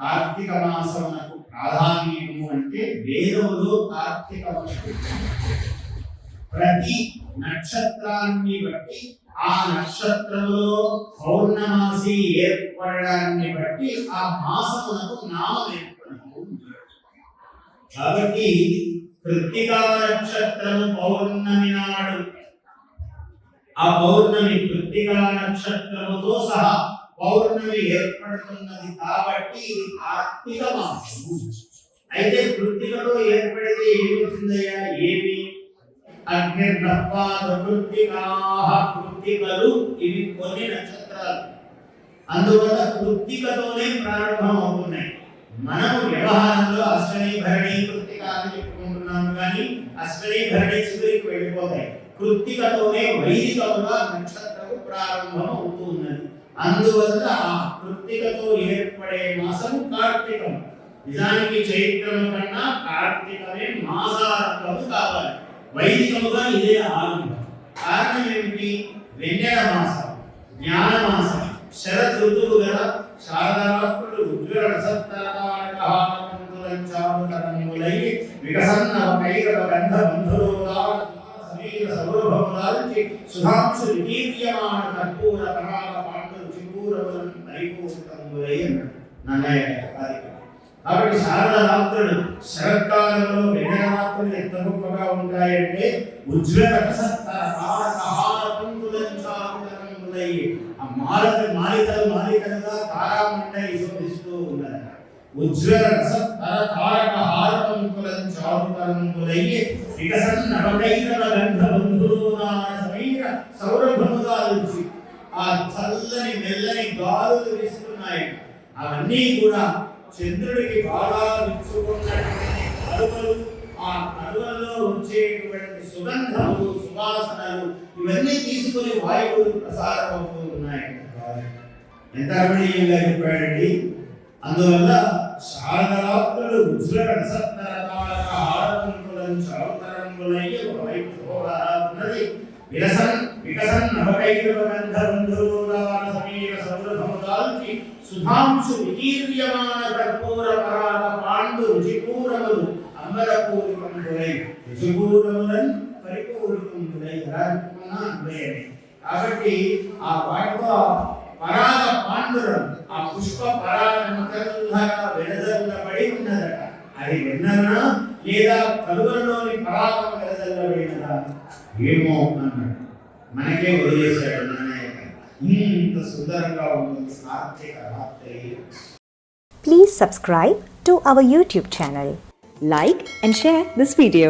కార్తీక మాసమునకు ప్రాధాన్యము అంటే వేదములో కార్తీక మాసం ప్రతి నక్షత్రాన్ని బట్టి ఆ నక్షత్రంలో పౌర్ణమాసి ఏర్పడడాన్ని బట్టి ఆ మాసమునకు నామం ఏర్పడదు. కాబట్టి కృత్తికా నక్షత్రము పౌర్ణమి నాడు ఆ పౌర్ణమి కృత్తికా నక్షత్రముతో సహా పౌర్ణమి ఏర్పడుతున్నది కాబట్టి ఇది కార్తీక మాసము. అయితే కృత్తికలో ఏర్పడితే ఏమవుతుందయ్యా? ఏమి కృత్తికలు ఇవి కొన్ని నక్షత్రాలు, అందువల్ల కృత్తికతోనే ప్రారంభం అవుతున్నాయి. మనం వ్యవహారంలో అశ్విని భరణి కృత్తిక అని చెప్పుకుంటున్నాము, కానీ అశ్విని భరణి చివరికి వెళ్ళిపోతాయి. కృత్తికతోనే వైదికముగా నక్షత్రము ప్రారంభం అవుతూ ఉన్నది. అందువల్ల ఆ కృత్తికతో ఏర్పడే మాసం కార్తీకం. నిజానికి చైత్రము కన్నా కార్తీకమే మాసారంభము కావాలి. వైదికముగా ఇదే ఆరంభం. కారణం ఏమిటి? వెన్నెల మాసం, జ్ఞాన మాసం, శరత్ ఋతువు గల శారదాత్రులు ఉజ్వల రసత్తారాళై వికసన్న కైరవ గంధ బంధురోదాచి సుధాంశు వికీర్యమాణ కర్పూర పరాగ పాండు చిపూరములను పరిపూర్ణములై నన్నయ్య. కాబట్టి శారదరాత్రులు శరత్కాలంలో వెన్నెల రాత్రులు ఎంత గొప్పగా ఉంటాయంటే ఉజ్వల రసత్తారాళై ఆ మాలికలుగా తారామండలి శోభిస్తూ ఉన్నదట. ఉజ్వల రసత్తారకాహారకంకులం చారుతరంగులై వికసన్న నవకైరవ గంధ బంధురోదాన సౌరభముగా నుంచి ఆ చల్లని మెల్లని గాలులు వీస్తున్నాయి. అవన్నీ కూడా చంద్రుడికి బాగా విచ్చుకున్నటువంటి కలువలు, ఆ కలువల్లో వచ్చేటువంటి సుగంధములు, సువాసనలు ఇవన్నీ తీసుకుని వాయువులు ప్రసారం అవుతూ ఉన్నాయి. ఎంత రమణీయంగా చెప్పాడండి. అందువల్ల శారదరాత్రులు ఉజ్వల రసత్తరకారకాహారకంకులం చారుతరంగులై ఒకవైపు ఉన్నది. వికసన్ నవకైరవ గంధ బంధురోదాన సమీర సౌరభముదాల్చి సుధాంశు వికీర్యమాన కర్పూర పరాగ పాండు రుచిపూరములు అంబరపూరికములై రుచిపూరములను పరిపూరికములై. కాబట్టి ఆ వాటితో పరాగ పాండురం, ఆ పుష్ప పరాగముగా వెదజల్లబడి ఉన్నదట. అది వెన్ననా లేదా కలువలోని పరాగము వెదజల్లబడినదా ఏమో అన్నాడు. మనకే వదిలేశాడు నాన్నయ్య. ఇంత సుందరంగా ఉంటుంది కార్తీక రాత్రి. Please subscribe to our YouTube channel. Like and share this video.